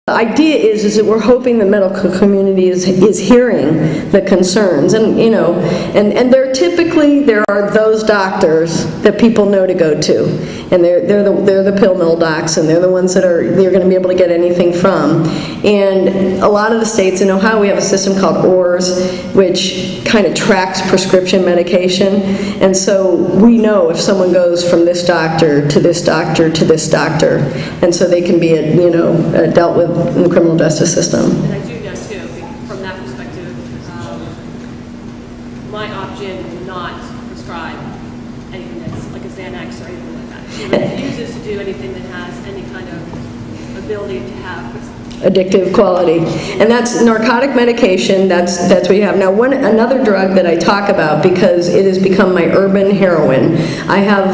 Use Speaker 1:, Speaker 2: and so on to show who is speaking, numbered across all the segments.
Speaker 1: The idea is that we're hoping the medical community is hearing the concerns, and you know, and there are those doctors that people know to go to, and they're the pill mill docs, and they're the ones that you're going to be able to get anything from. And a lot of the states in Ohio, we have a system called ORS, which kind of tracks prescription medication, and so we know if someone goes from this doctor to this doctor to this doctor, and so they can be dealt with in the criminal justice system.
Speaker 2: And I do know too, from that perspective, my opt-in will not prescribe anything that's like a Xanax or anything like that. She refuses to do anything that has any kind of ability to have
Speaker 1: addictive quality, and that's narcotic medication. That's what you have now. Another drug that I talk about, because it has become my urban heroin. I have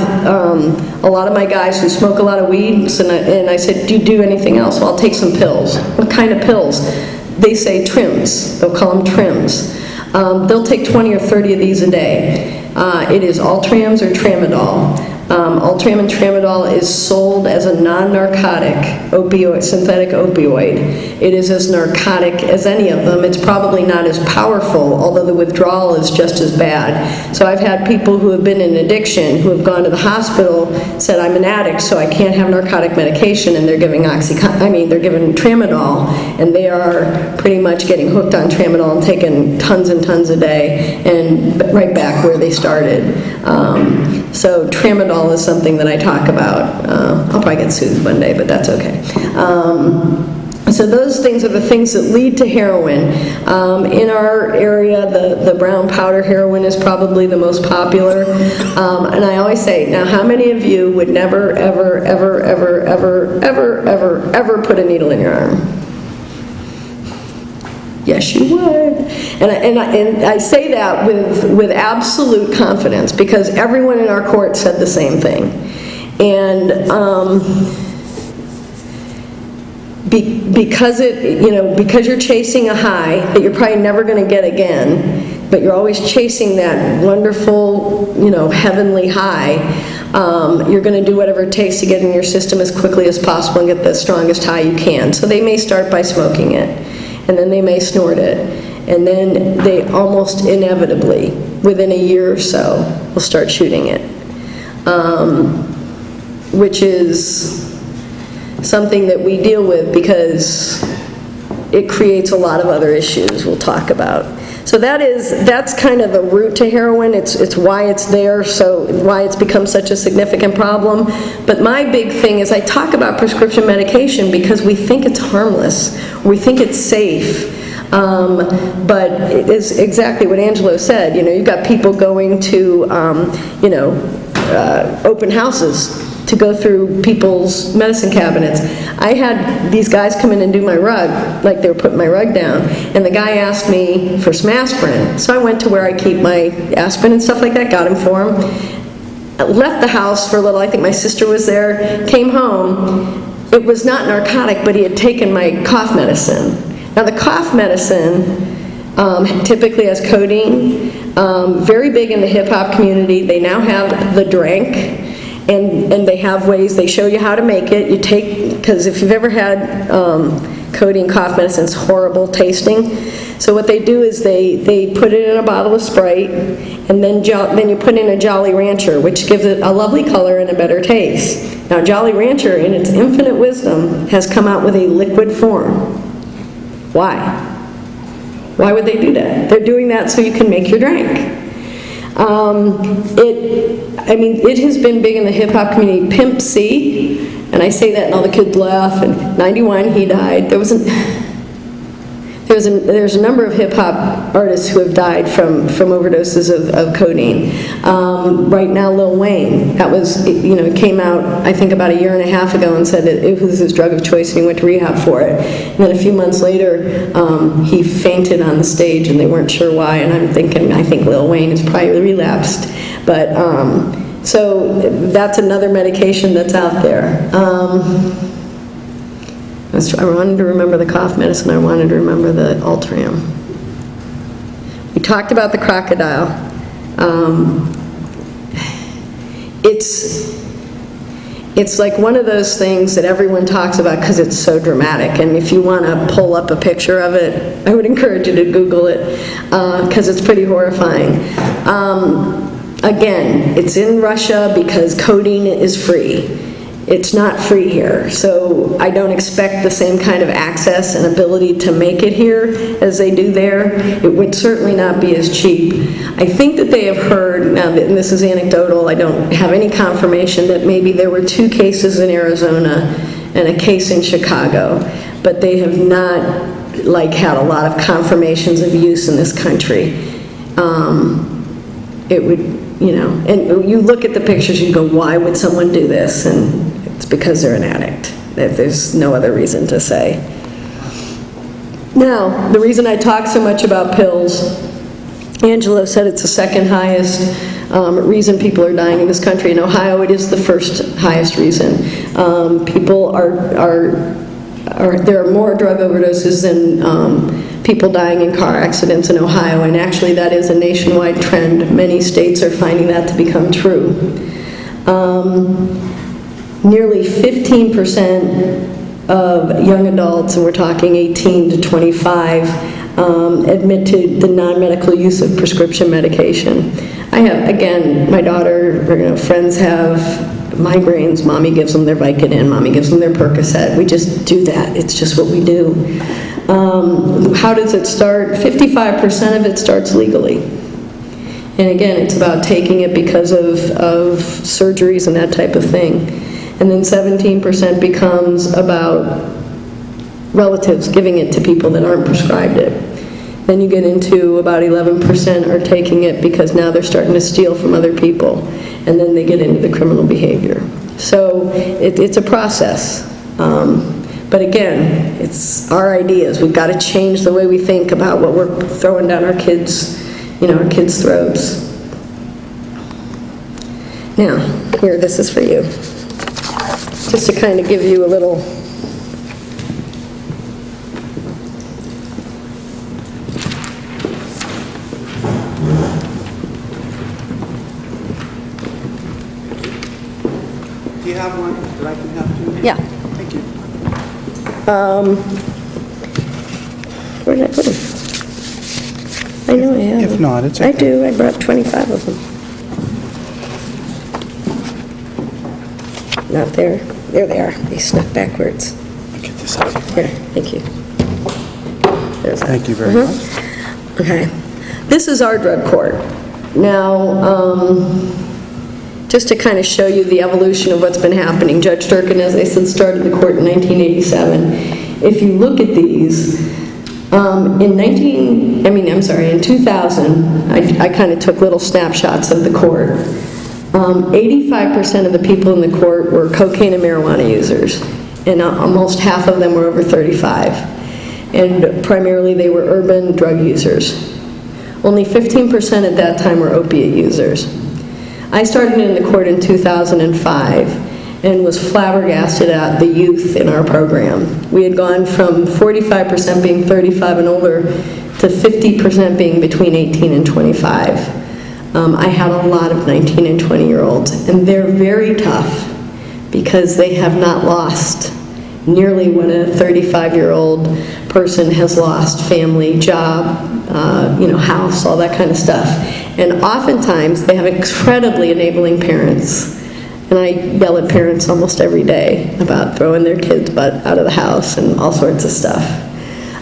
Speaker 1: a lot of my guys who smoke a lot of weeds, and I said, do you do anything else? Well, I'll take some pills. What kind of pills? They say trims. They'll call them trims. They'll take 20 or 30 of these a day. It is Ultrams or Tramadol. Ultram and Tramadol is sold as a non-narcotic opioid, synthetic opioid. It is as narcotic as any of them. It's probably not as powerful, although the withdrawal is just as bad. So I've had people who have been in addiction, who have gone to the hospital, said, I'm an addict, so I can't have narcotic medication, and they're giving they're giving Tramadol, and they are pretty much getting hooked on Tramadol and taking tons and tons a day, and right back where they started. So Tramadol is something that I talk about. I'll probably get sued one day, but that's okay. So those things are the things that lead to heroin. In our area, the brown powder heroin is probably the most popular. And I always say, now how many of you would never, ever, ever, ever, ever, ever, ever, ever put a needle in your arm? Yes, you would. And I say that with absolute confidence, because everyone in our court said the same thing. And because you're chasing a high that you're probably never going to get again, but you're always chasing that wonderful, heavenly high, you're going to do whatever it takes to get in your system as quickly as possible and get the strongest high you can. So they may start by smoking it, and then they may snort it, and then they almost inevitably, within a year or so, will start shooting it, which is something that we deal with because it creates a lot of other issues we'll talk about. So that's kind of the root to heroin. It's why it's there, so why it's become such a significant problem. But my big thing is I talk about prescription medication because we think it's harmless, we think it's safe. But it is exactly what Angelo said. You've got people going to open houses to go through people's medicine cabinets. I had these guys come in and do my rug, like they were putting my rug down, and the guy asked me for some aspirin. So I went to where I keep my aspirin and stuff like that, got him for him, left the house for a little. I think my sister was there, came home. It was not narcotic, but he had taken my cough medicine. Now the cough medicine typically has codeine, very big in the hip-hop community. They now have the drink. And they have ways, they show you how to make it. You take, because if you've ever had codeine cough medicine, it's horrible tasting. So what they do is they put it in a bottle of Sprite, and then you put in a Jolly Rancher, which gives it a lovely color and a better taste. Now Jolly Rancher, in its infinite wisdom, has come out with a liquid form. Why? Why would they do that? They're doing that so you can make your drink. It has been big in the hip-hop community. Pimp C, and I say that and all the kids laugh, and 91 he died. There's a number of hip-hop artists who have died from overdoses of codeine. Right now, Lil Wayne, that was, it came out, I think, about a year and a half ago and said it was his drug of choice and he went to rehab for it. And then a few months later, he fainted on the stage and they weren't sure why, and I think Lil Wayne has probably relapsed. But, so that's another medication that's out there. I wanted to remember the cough medicine. I wanted to remember the Ultram. We talked about the crocodile. it's like one of those things that everyone talks about because it's so dramatic. And if you want to pull up a picture of it, I would encourage you to Google it because it's pretty horrifying. Again, it's in Russia because codeine is free. It's not free here, so I don't expect the same kind of access and ability to make it here as they do there. It would certainly not be as cheap. I think that they have heard, now, and this is anecdotal, I don't have any confirmation, that maybe there were 2 cases in Arizona and a case in Chicago, but they have not had a lot of confirmations of use in this country. It would, and you look at the pictures, you go, why would someone do this? And it's because they're an addict. There's no other reason to say. Now, the reason I talk so much about pills, Angelo said it's the second highest reason people are dying in this country. In Ohio, it is the first highest reason. There are more drug overdoses than people dying in car accidents in Ohio, and actually that is a nationwide trend. Many states are finding that to become true. Nearly 15% of young adults, and we're talking 18 to 25, admit to the non-medical use of prescription medication. I have, again, my daughter, friends have migraines, mommy gives them their Vicodin, mommy gives them their Percocet. We just do that. It's just what we do. How does it start? 55% of it starts legally. And again, it's about taking it because of surgeries and that type of thing. And then 17% becomes about relatives giving it to people that aren't prescribed it. Then you get into about 11% are taking it because now they're starting to steal from other people. And then they get into the criminal behavior. So it's a process. But again, it's our ideas. We've got to change the way we think about what we're throwing down our kids, our kids' throats. Now, here, this is for you. Just to kind of give you a little.
Speaker 3: Do you have one that I can have too?
Speaker 1: Yeah.
Speaker 3: Thank you.
Speaker 1: Where did I put them? I know I have
Speaker 3: If
Speaker 1: them.
Speaker 3: not, it's okay.
Speaker 1: I do. I brought 25 of them. Not there. There they are. They snuck backwards.
Speaker 3: Get this out of
Speaker 1: Here, thank you. There's that.
Speaker 3: Thank you very much.
Speaker 1: Okay. This is our drug court. Now, just to kind of show you the evolution of what's been happening, Judge Durkin, as I said, started the court in 1987. If you look at these, in 2000, I kind of took little snapshots of the court. 85% of the people in the court were cocaine and marijuana users, and almost half of them were over 35. And primarily they were urban drug users. Only 15% at that time were opiate users. I started in the court in 2005 and was flabbergasted at the youth in our program. We had gone from 45% being 35 and older to 50% being between 18 and 25. I had a lot of 19 and 20-year-olds, and they're very tough because they have not lost nearly what a 35-year-old person has lost: family, job, house, all that kind of stuff. And oftentimes they have incredibly enabling parents. And I yell at parents almost every day about throwing their kids' butt out of the house and all sorts of stuff.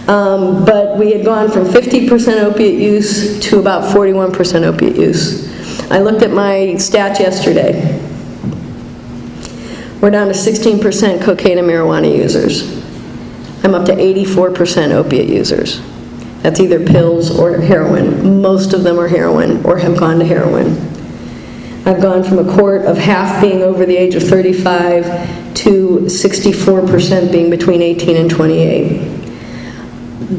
Speaker 1: But we had gone from 50% opiate use to about 41% opiate use. I looked at my stats yesterday. We're down to 16% cocaine and marijuana users. I'm up to 84% opiate users. That's either pills or heroin. Most of them are heroin or have gone to heroin. I've gone from a court of half being over the age of 35 to 64% being between 18 and 28.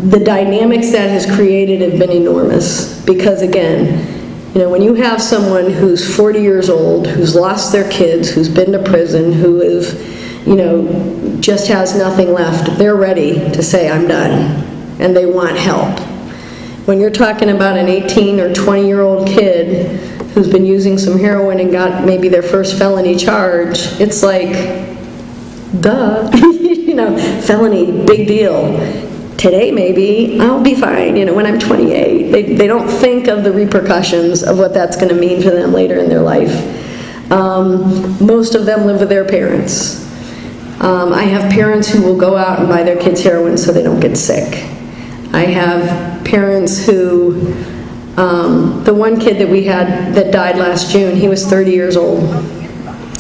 Speaker 1: The dynamics that has created have been enormous because, again, when you have someone who's 40 years old, who's lost their kids, who's been to prison, who is, just has nothing left, they're ready to say, I'm done, and they want help. When you're talking about an 18 or 20-year-old kid who's been using some heroin and got maybe their first felony charge, it's like, duh, you know, felony, big deal. Today maybe, I'll be fine, you know, when I'm 28. They don't think of the repercussions of what that's going to mean for them later in their life. Most of them live with their parents. I have parents who will go out and buy their kids heroin so they don't get sick. I have parents who, the one kid that we had that died last June, he was 30 years old.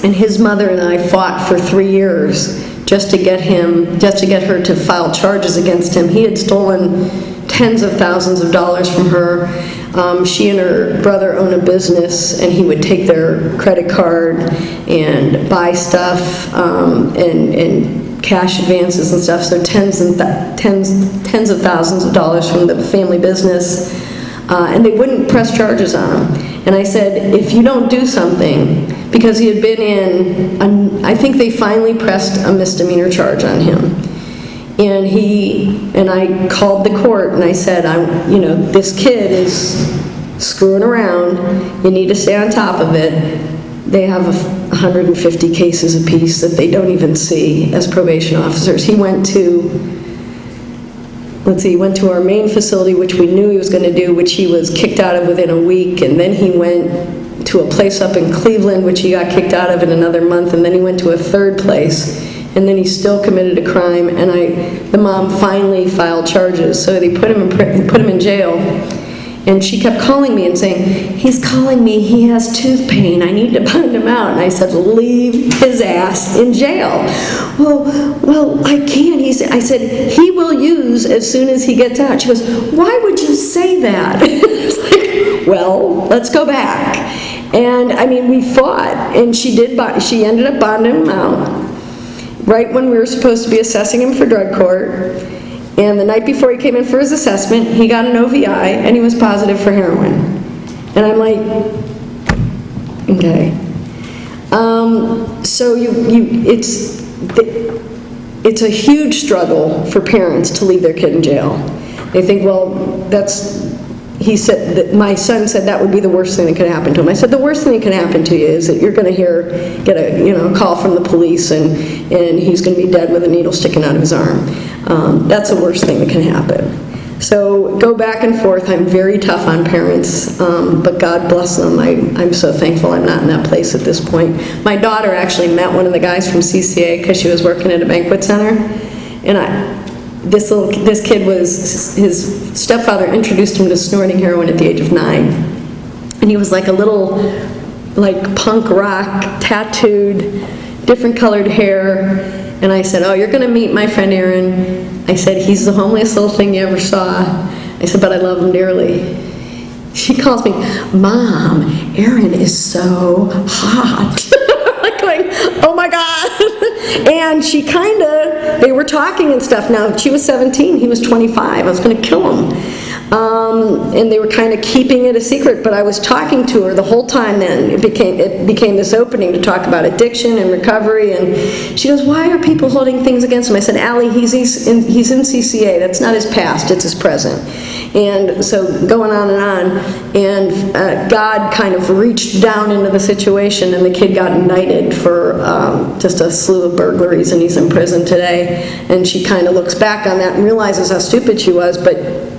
Speaker 1: And his mother and I fought for 3 years just to get her to file charges against him. He had stolen tens of thousands of dollars from her. She and her brother own a business, and he would take their credit card and buy stuff and cash advances and stuff, so tens of thousands of dollars from the family business, and they wouldn't press charges on him. And I said, if you don't do something, because he had been in, I think they finally pressed a misdemeanor charge on him. And I called the court and I said, you know, this kid is screwing around, you need to stay on top of it. They have 150 cases apiece that they don't even see as probation officers. He went to, he went to our main facility, which we knew he was going to do, which he was kicked out of within a week, and then he went to a place up in Cleveland, which he got kicked out of in another month, and then he went to a third place, and then he still committed a crime, and the mom finally filed charges, so they put him in jail. And she kept calling me and saying, he's calling me, he has tooth pain, I need to bond him out. And I said, leave his ass in jail. Well, I can't. I said, he will use as soon as he gets out. She goes, why would you say that? It's like, well, let's go back. And I mean, we fought, and she ended up bonding him out right when we were supposed to be assessing him for drug court. And the night before he came in for his assessment, he got an OVI, and he was positive for heroin. And I'm like, okay. So it's a huge struggle for parents to leave their kid in jail. They think, well, he said that my son said that would be the worst thing that could happen to him. I said, the worst thing that can happen to you is that you're going to get a call from the police, and he's going to be dead with a needle sticking out of his arm. That's the worst thing that can happen. So go back and forth. I'm very tough on parents, but God bless them. I'm so thankful I'm not in that place at this point. My daughter actually met one of the guys from CCA because she was working at a banquet center, and this kid his stepfather introduced him to snorting heroin at the age of 9, and he was like a little, like, punk rock, tattooed, different colored hair. And I said, oh, you're going to meet my friend Aaron. I said, he's the homeliest little thing you ever saw. I said, but I love him dearly. She calls me, Mom, Aaron is so hot. Like going, oh my God. And they were talking and stuff. Now, she was 17, he was 25. I was going to kill him. And they were kind of keeping it a secret, but I was talking to her the whole time then. It became this opening to talk about addiction and recovery, and she goes, why are people holding things against him? I said, Allie, he's in CCA. That's not his past, it's his present. And so going on, and God kind of reached down into the situation, and the kid got indicted for just a slew of burglaries, and he's in prison today. And she kind of looks back on that and realizes how stupid she was, but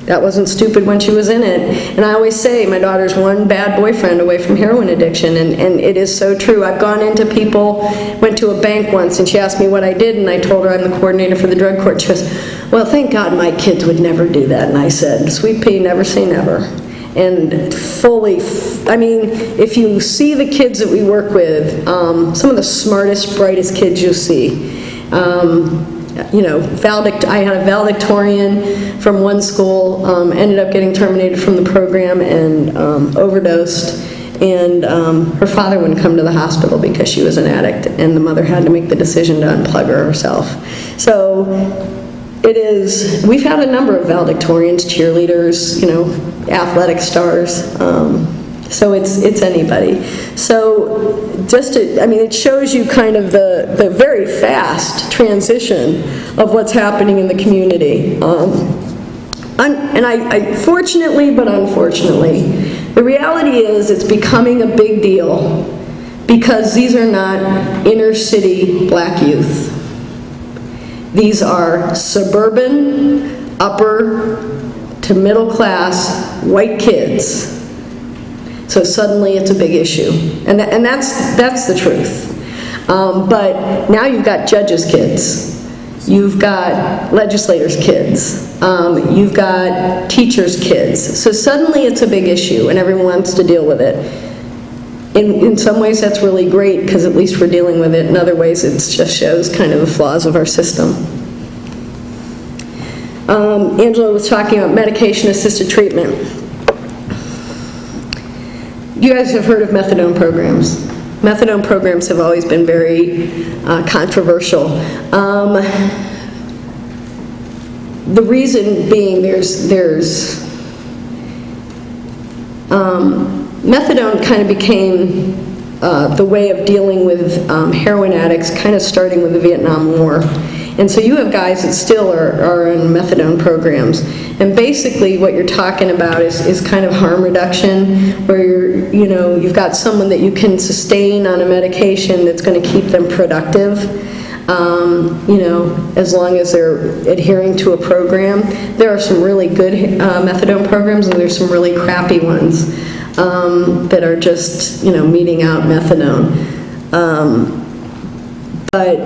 Speaker 1: that wasn't stupid when she was in it. And I always say my daughter's one bad boyfriend away from heroin addiction, and it is so true. I've gone into people, went to a bank once, and she asked me what I did, and I told her I'm the coordinator for the drug court. She goes, well, thank God my kids would never do that. And I said, sweet pea, never say never. And I mean, if you see the kids that we work with, some of the smartest, brightest kids you'll see. You know, I had a valedictorian from one school, ended up getting terminated from the program and overdosed, and her father wouldn't come to the hospital because she was an addict, and the mother had to make the decision to unplug her herself. So we've had a number of valedictorians, cheerleaders, you know, athletic stars. So it's anybody. So it shows you kind of the very fast transition of what's happening in the community. And I fortunately, but unfortunately, The reality is it's becoming a big deal because these are not inner city black youth. These are suburban, upper to middle class white kids. So suddenly it's a big issue. And that's the truth. But now you've got judges' kids. You've got legislators' kids. You've got teachers' kids. So suddenly it's a big issue and everyone wants to deal with it. In some ways that's really great because at least we're dealing with it. In other ways it just shows kind of the flaws of our system. Angela was talking about medication-assisted treatment. You guys have heard of methadone programs. Methadone programs have always been very controversial. The reason being methadone kind of became the way of dealing with heroin addicts, kind of starting with the Vietnam War. And so you have guys that still are in methadone programs. And basically what you're talking about is kind of harm reduction, where you've got someone that you can sustain on a medication that's going to keep them productive, as long as they're adhering to a program. There are some really good methadone programs, and there's some really crappy ones that are just, meeting out methadone. But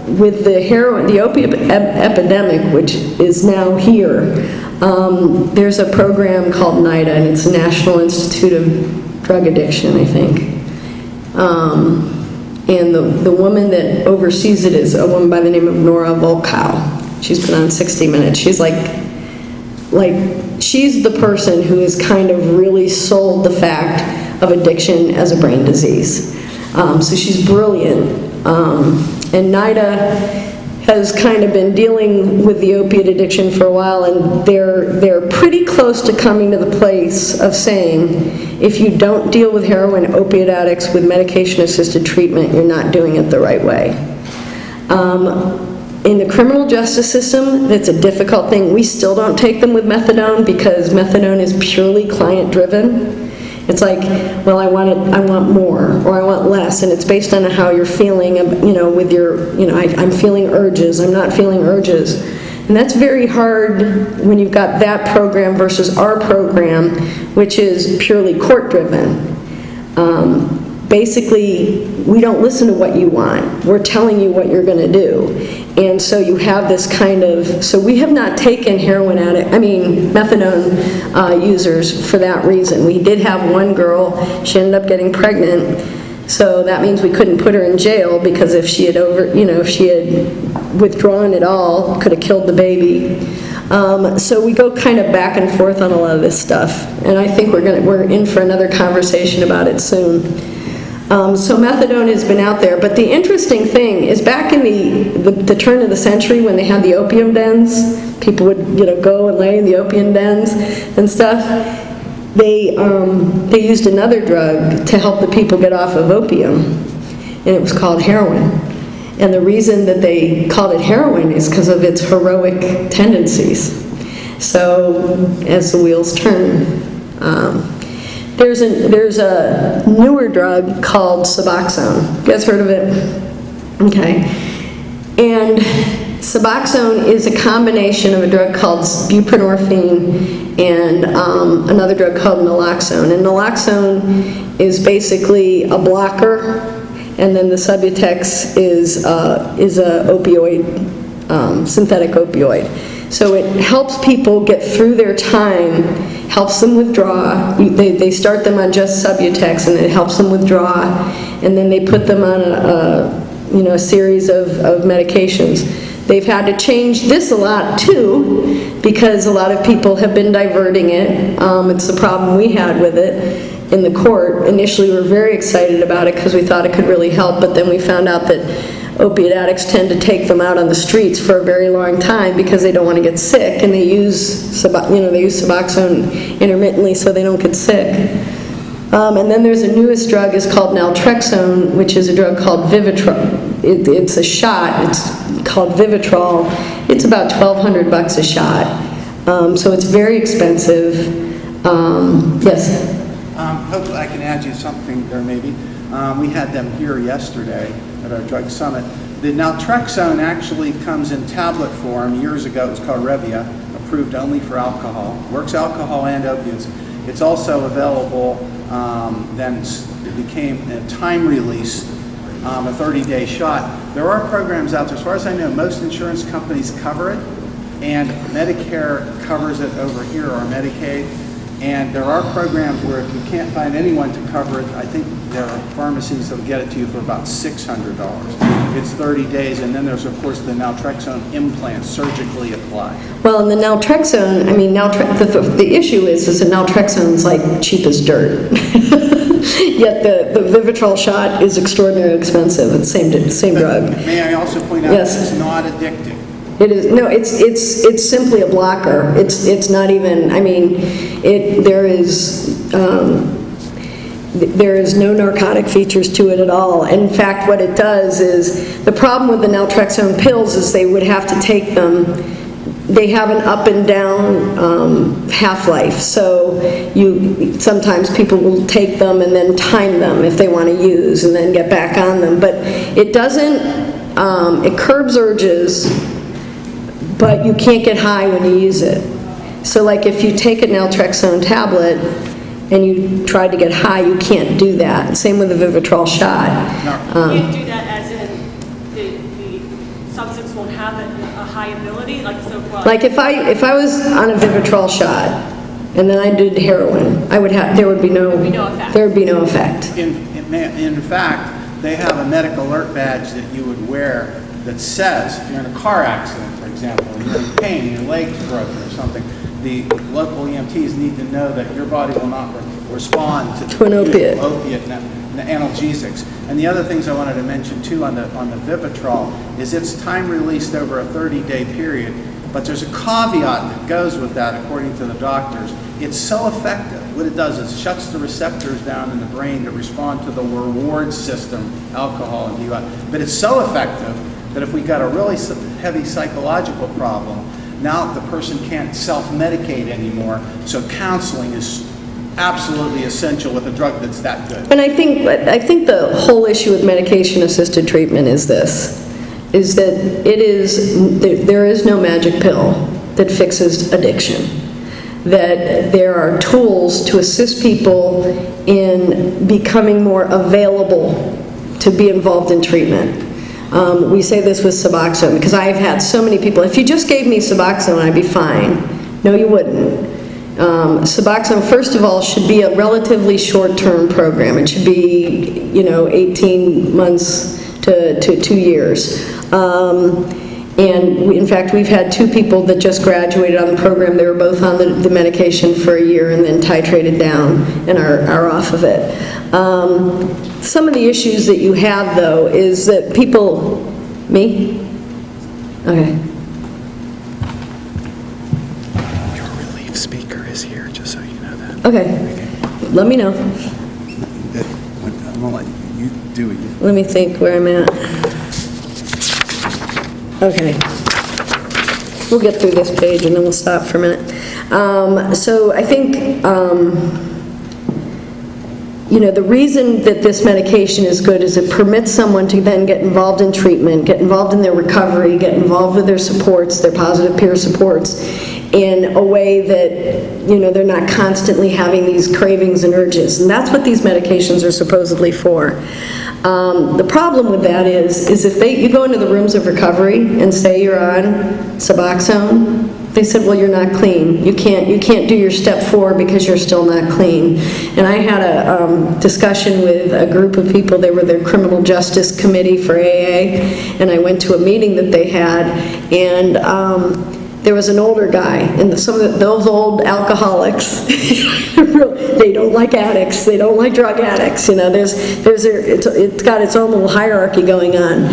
Speaker 1: with the opiate epidemic, which is now here, there's a program called NIDA, and it's the National Institute of Drug Addiction, I think. And the woman that oversees it is a woman by the name of Nora Volkow. She's been on 60 Minutes. She's she's the person who has kind of really sold the fact of addiction as a brain disease. So she's brilliant. And NIDA has kind of been dealing with the opiate addiction for a while, and they're pretty close to coming to the place of saying, if you don't deal with heroin opiate addicts with medication-assisted treatment, you're not doing it the right way. In the criminal justice system, that's a difficult thing. We still don't take them with methadone because methadone is purely client-driven. It's like, well, I want more, or I want less, and it's based on how you're feeling, with your, I'm feeling urges, I'm not feeling urges. And that's very hard when you've got that program versus our program, which is purely court-driven. Basically, we don't listen to what you want. We're telling you what you're going to do. And so you have this kind of, so we have not taken methadone users for that reason. We did have one girl, she ended up getting pregnant, so that means we couldn't put her in jail because if she had if she had withdrawn at all, could have killed the baby. So we go kind of back and forth on a lot of this stuff, and I think we're in for another conversation about it soon. So methadone has been out there, but the interesting thing is back in the turn of the century when they had the opium dens, people would go and lay in the opium dens and stuff. They used another drug to help the people get off of opium, and it was called heroin. And the reason that they called it heroin is because of its heroic tendencies. So as the wheels turn. There's a newer drug called Suboxone. You guys heard of it? Okay. And Suboxone is a combination of a drug called buprenorphine and another drug called naloxone. And naloxone is basically a blocker, and then the Subutex is a opioid, synthetic opioid. So it helps people get through their time, helps them withdraw. They start them on just Subutex, and it helps them withdraw, and then they put them on a series of medications. They've had to change this a lot too, because a lot of people have been diverting it. It's the problem we had with it in the court. Initially we were very excited about it because we thought it could really help, but then we found out that opiate addicts tend to take them out on the streets for a very long time because they don't want to get sick, and they use Suboxone intermittently so they don't get sick. And then there's a newest drug is called naltrexone, which is a drug called Vivitrol. It's a shot. It's called Vivitrol. It's about $1,200 a shot. So it's very expensive. Yes.
Speaker 3: Hopefully I can add you something there maybe. We had them here yesterday at our drug summit. The naltrexone actually comes in tablet form. Years ago it was called Revia, approved only for alcohol. Works alcohol and opiates. It's also available, then it became a time release, a 30-day shot. There are programs out there. As far as I know, most insurance companies cover it, and Medicare covers it over here, or Medicaid. And there are programs where if you can't find anyone to cover it, I think there are pharmacies that will get it to you for about $600. It's 30 days, and then there's, of course, the naltrexone implant, surgically applied.
Speaker 1: Well, and the naltrexone, I mean, the issue is that naltrexone is like cheap as dirt. Yet the Vivitrol shot is extraordinarily expensive. It's the same drug.
Speaker 3: May I also point out that it's not addictive?
Speaker 1: It is, no, it's simply a blocker. It's not even, I mean, there is no narcotic features to it at all. In fact, what it does is, the problem with the naltrexone pills is they would have to take them, they have an up and down half-life. So sometimes people will take them and then time them if they want to use and then get back on them. But it doesn't, it curbs urges, but you can't get high when you use it. So like if you take a naltrexone tablet and you try to get high, you can't do that. Same with the Vivitrol shot.
Speaker 2: You can't do that as in the substance won't have a high ability? Like
Speaker 1: if I was on a Vivitrol shot and then I did heroin, there would be no effect.
Speaker 3: In fact, they have a medical alert badge that you would wear that says, if you're in a car accident, for example, and you're in pain, your leg's broken or something, the local EMTs need to know that your body will not respond to
Speaker 1: an opiate
Speaker 3: analgesics. And the other things I wanted to mention too on the Vivitrol is it's time released over a 30-day period, but there's a caveat that goes with that according to the doctors. It's so effective. What it does is shuts the receptors down in the brain to respond to the reward system, alcohol and DUI. But it's so effective that if we got a really heavy psychological problem, now the person can't self-medicate anymore, so counseling is absolutely essential with a drug that's that good.
Speaker 1: And I think the whole issue with medication-assisted treatment is this, is that there is no magic pill that fixes addiction. That there are tools to assist people in becoming more available to be involved in treatment. We say this with Suboxone, because I've had so many people, if you just gave me Suboxone, I'd be fine. No, you wouldn't. Suboxone, first of all, should be a relatively short-term program. It should be, 18 months to 2 years. And in fact, we've had 2 people that just graduated on the program. They were both on the medication for a year and then titrated down and are off of it. Some of the issues that you have, though, is that people... Me? Okay.
Speaker 3: Your relief speaker is here, just so you know that.
Speaker 1: Okay. Let me know.
Speaker 3: I'm going to let you do it.
Speaker 1: Let me think where I'm at. Okay. We'll get through this page and then we'll stop for a minute. So I think... the reason that this medication is good is it permits someone to then get involved in treatment, get involved in their recovery, get involved with their supports, their positive peer supports, in a way that, they're not constantly having these cravings and urges. And that's what these medications are supposedly for. The problem with that is if you go into the rooms of recovery and say you're on Suboxone, they said, well, you're not clean. You can't do your step 4 because you're still not clean. And I had a discussion with a group of people. They were their criminal justice committee for AA, and I went to a meeting that they had, and there was an older guy, and those old alcoholics, they don't like addicts. They don't like drug addicts. It's got its own little hierarchy going on,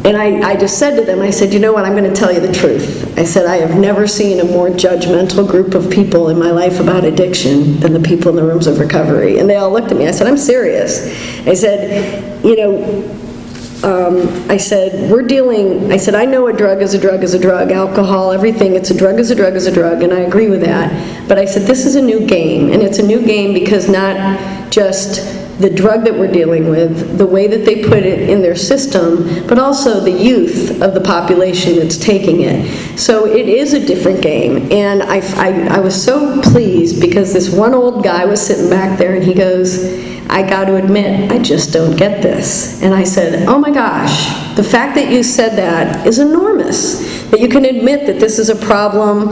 Speaker 1: and I just said to them, I said, you know what, I'm going to tell you the truth. I said, I have never seen a more judgmental group of people in my life about addiction than the people in the rooms of recovery. And they all looked at me. I said, I'm serious. I said, I said, I said, I know a drug is a drug is a drug, alcohol, everything, it's a drug is a drug is a drug, and I agree with that. But I said, this is a new game, and it's a new game because not just the drug that we're dealing with, the way that they put it in their system, but also the youth of the population that's taking it. So it is a different game. And I was so pleased because this one old guy was sitting back there and he goes, I got to admit, I just don't get this. And I said, oh my gosh, the fact that you said that is enormous. That you can admit that this is a problem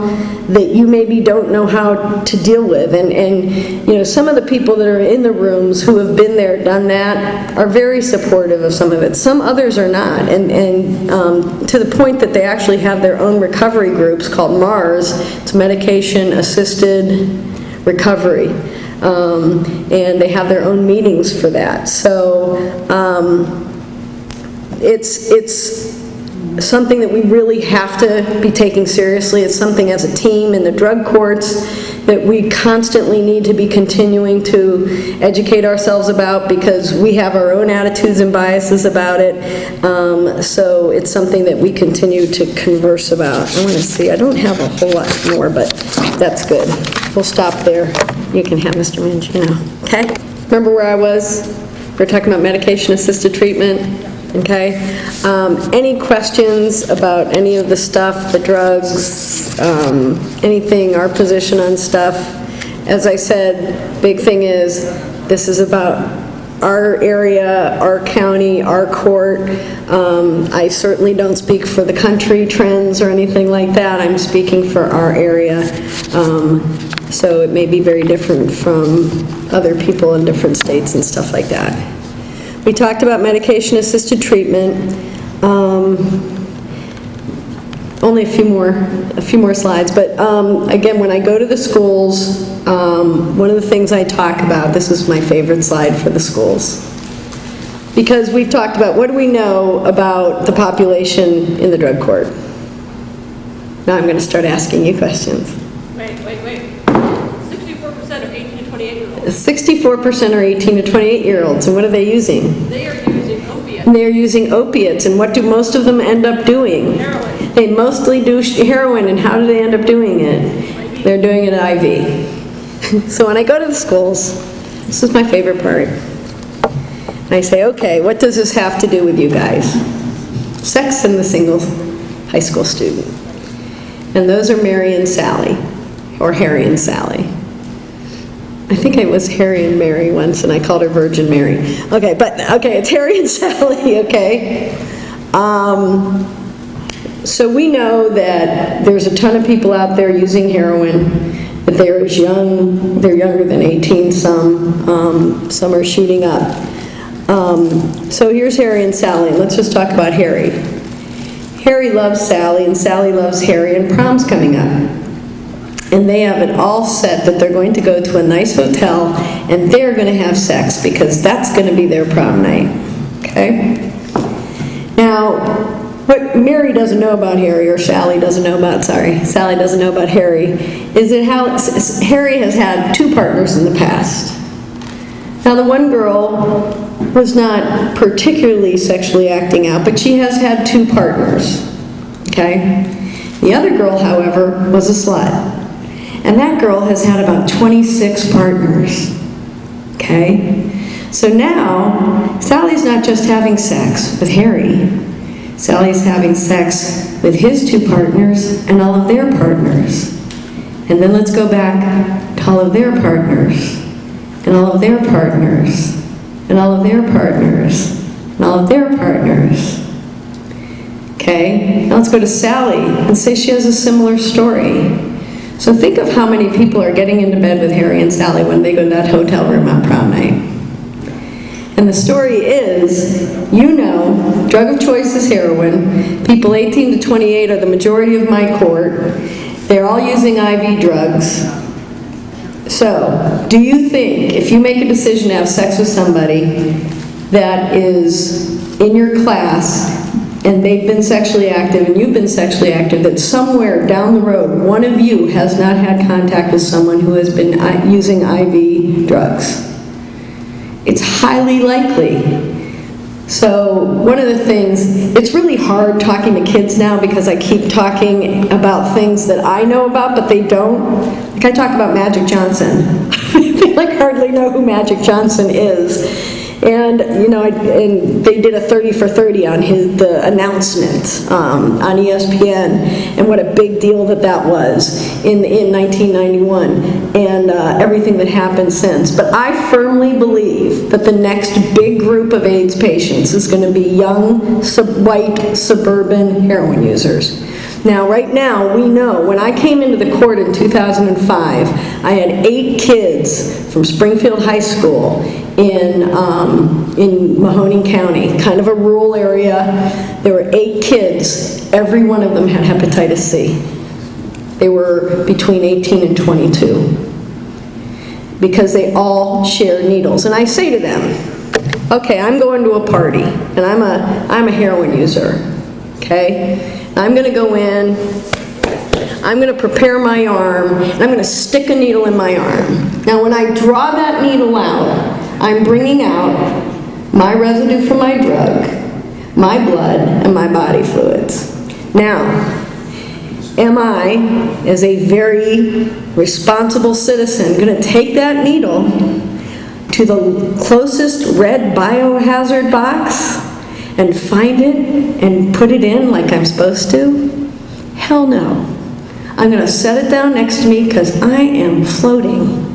Speaker 1: that you maybe don't know how to deal with. And you know, some of the people that are in the rooms who have been there, done that, are very supportive of some of it. Some others are not. And to the point that they actually have their own recovery groups called MARS. It's Medication Assisted Recovery. And they have their own meetings for that. So it's something that we really have to be taking seriously. It's something as a team in the drug courts that we constantly need to be continuing to educate ourselves about because we have our own attitudes and biases about it. So it's something that we continue to converse about. I want to see, I don't have a whole lot more, but that's good. We'll stop there. You can have Mr. Mangino. Okay? Remember where I was? We're talking about medication-assisted treatment. Okay? Any questions about any of the stuff, the drugs, anything, our position on stuff? As I said, big thing is this is about our area, our county, our court. I certainly don't speak for the country trends or anything like that. I'm speaking for our area. So it may be very different from other people in different states and stuff like that. We talked about medication-assisted treatment. Only a few more slides, but again, when I go to the schools, one of the things I talk about, this is my favorite slide for the schools, because we've talked about what do we know about the population in the drug court. Now I'm going to start asking you questions.
Speaker 2: Wait. 64% are 18 to 28-year-olds.
Speaker 1: 64% are 18 to 28-year-olds, and what are they using?
Speaker 2: They are using opiates.
Speaker 1: And they're using opiates, and what do most of them end up doing?
Speaker 2: Heroin.
Speaker 1: They mostly do heroin, and how do they end up doing it? They're doing it IV. So when I go to the schools, this is my favorite part. I say, okay, what does this have to do with you guys? Sex and the single high school student. And those are Mary and Sally, or Harry and Sally. I think I was Harry and Mary once, and I called her Virgin Mary. Okay, it's Harry and Sally, okay? So we know that there's a ton of people out there using heroin, that they're younger than 18, some are shooting up. So here's Harry and Sally, and let's just talk about Harry. Harry loves Sally, and Sally loves Harry, and prom's coming up. And they have it all set that they're going to go to a nice hotel and they're going to have sex because that's going to be their prom night. Okay? Now, what Mary doesn't know about Harry, or Sally doesn't know about Harry, is that Harry has had 2 partners in the past. Now, the one girl was not particularly sexually acting out, but she has had 2 partners. Okay? The other girl, however, was a slut. And that girl has had about 26 partners, okay? So now, Sally's not just having sex with Harry. Sally's having sex with his 2 partners and all of their partners. And then let's go back to all of their partners, and all of their partners, and all of their partners, and all of their partners. Okay, now let's go to Sally and say she has a similar story. So think of how many people are getting into bed with Harry and Sally when they go to that hotel room on prom night. And the story is, you know, drug of choice is heroin. People 18 to 28 are the majority of my court. They're all using IV drugs. So, do you think, if you make a decision to have sex with somebody that is in your class, and they've been sexually active and you've been sexually active, that somewhere down the road, one of you has not had contact with someone who has been using IV drugs? It's highly likely So one of the things, it's really hard talking to kids now because I keep talking about things that I know about, but they don't. Like I talk about Magic Johnson. They like hardly know who Magic Johnson is. And, you know, and they did a 30 for 30 on the announcement on ESPN, and what a big deal that was in 1991, and everything that happened since. But I firmly believe that the next big group of AIDS patients is going to be young, white, suburban heroin users. Now, right now, we know, when I came into the court in 2005, I had 8 kids from Springfield High School in Mahoning County, kind of a rural area. There were 8 kids. Every one of them had hepatitis C. They were between 18 and 22 because they all shared needles. And I say to them, okay, I'm going to a party, and I'm a heroin user, okay? I'm going to go in, I'm going to prepare my arm, and I'm going to stick a needle in my arm. Now, when I draw that needle out, I'm bringing out my residue from my drug, my blood, and my body fluids. Now, am I, as a very responsible citizen, going to take that needle to the closest red biohazard box and find it and put it in like I'm supposed to? Hell no. I'm going to set it down next to me because I am floating.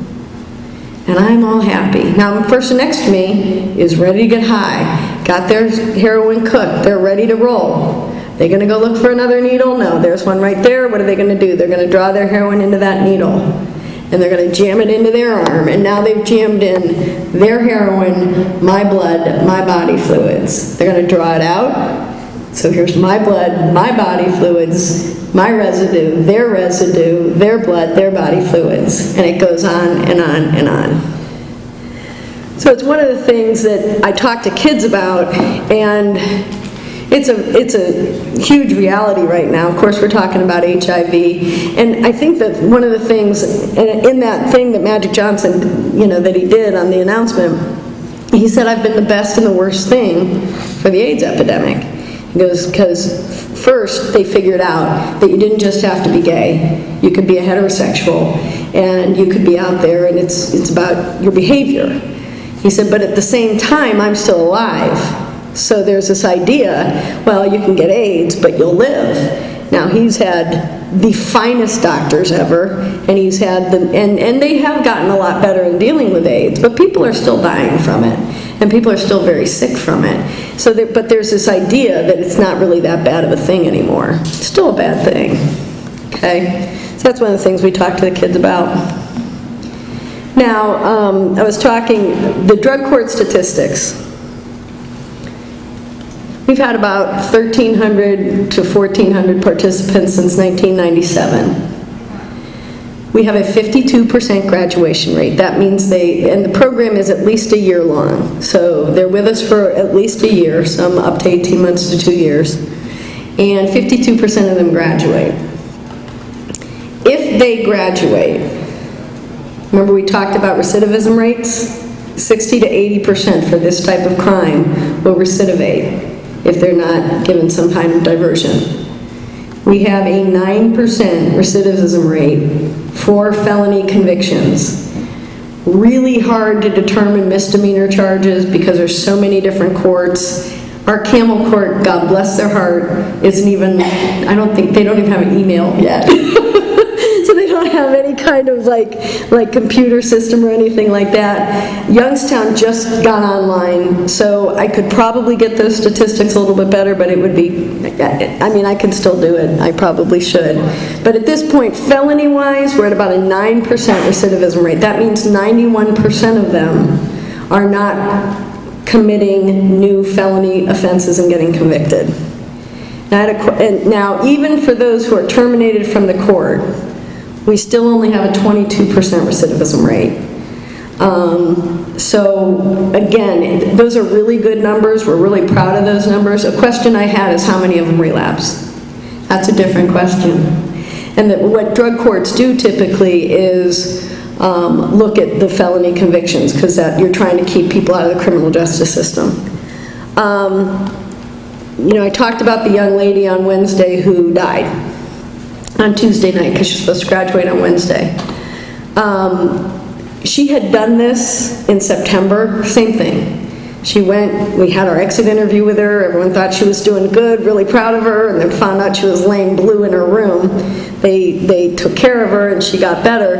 Speaker 1: And I'm all happy. Now, the person next to me is ready to get high. Got their heroin cooked. They're ready to roll. They going to go look for another needle? No, there's one right there. What are they going to do? They're going to draw their heroin into that needle. And they're going to jam it into their arm. And now they've jammed in their heroin, my blood, my body fluids. They're going to draw it out. So here's my blood, my body fluids, my residue, their blood, their body fluids. And it goes on and on and on. So it's one of the things that I talk to kids about, and it's a huge reality right now. Of course, we're talking about HIV, and I think that one of the things, in that thing that Magic Johnson, you know, that he did on the announcement, he said, I've been the best and the worst thing for the AIDS epidemic. He goes, because first they figured out that you didn't just have to be gay, you could be a heterosexual, and you could be out there, and it's about your behavior. He said, but at the same time, I'm still alive. So there's this idea, well, you can get AIDS, but you'll live. Now, he's had the finest doctors ever, and he's had them, and they have gotten a lot better in dealing with AIDS, but people are still dying from it, and people are still very sick from it. So, but there's this idea that it's not really that bad of a thing anymore. It's still a bad thing, okay? So that's one of the things we talk to the kids about. Now, I was talking, the drug court statistics. We've had about 1,300 to 1,400 participants since 1997. We have a 52% graduation rate. That means and the program is at least a year long. So they're with us for at least a year, some up to 18 months to 2 years. And 52% of them graduate. If they graduate, remember we talked about recidivism rates? 60 to 80% for this type of crime will recidivate if they're not given some kind of diversion. We have a 9% recidivism rate for felony convictions. Really hard to determine misdemeanor charges because there's so many different courts. Our Camel Court, God bless their heart, isn't even, I don't think, they don't even have an email yet. So they don't have any kind of like computer system or anything like that. Youngstown just got online, so I could probably get those statistics a little bit better, but it would be, I mean, I can still do it. I probably should. But at this point, felony-wise, we're at about a 9% recidivism rate. That means 91% of them are not committing new felony offenses and getting convicted. Now, even for those who are terminated from the court, we still only have a 22% recidivism rate. So again, those are really good numbers. We're really proud of those numbers. A question I had is how many of them relapse? That's a different question. And what drug courts do typically is look at the felony convictions, because you're trying to keep people out of the criminal justice system. You know, I talked about the young lady on Wednesday who died on Tuesday night because she's supposed to graduate on Wednesday. She had done this in September, same thing. She went, we had our exit interview with her, everyone thought she was doing good, really proud of her, and then found out she was laying blue in her room. They took care of her and she got better,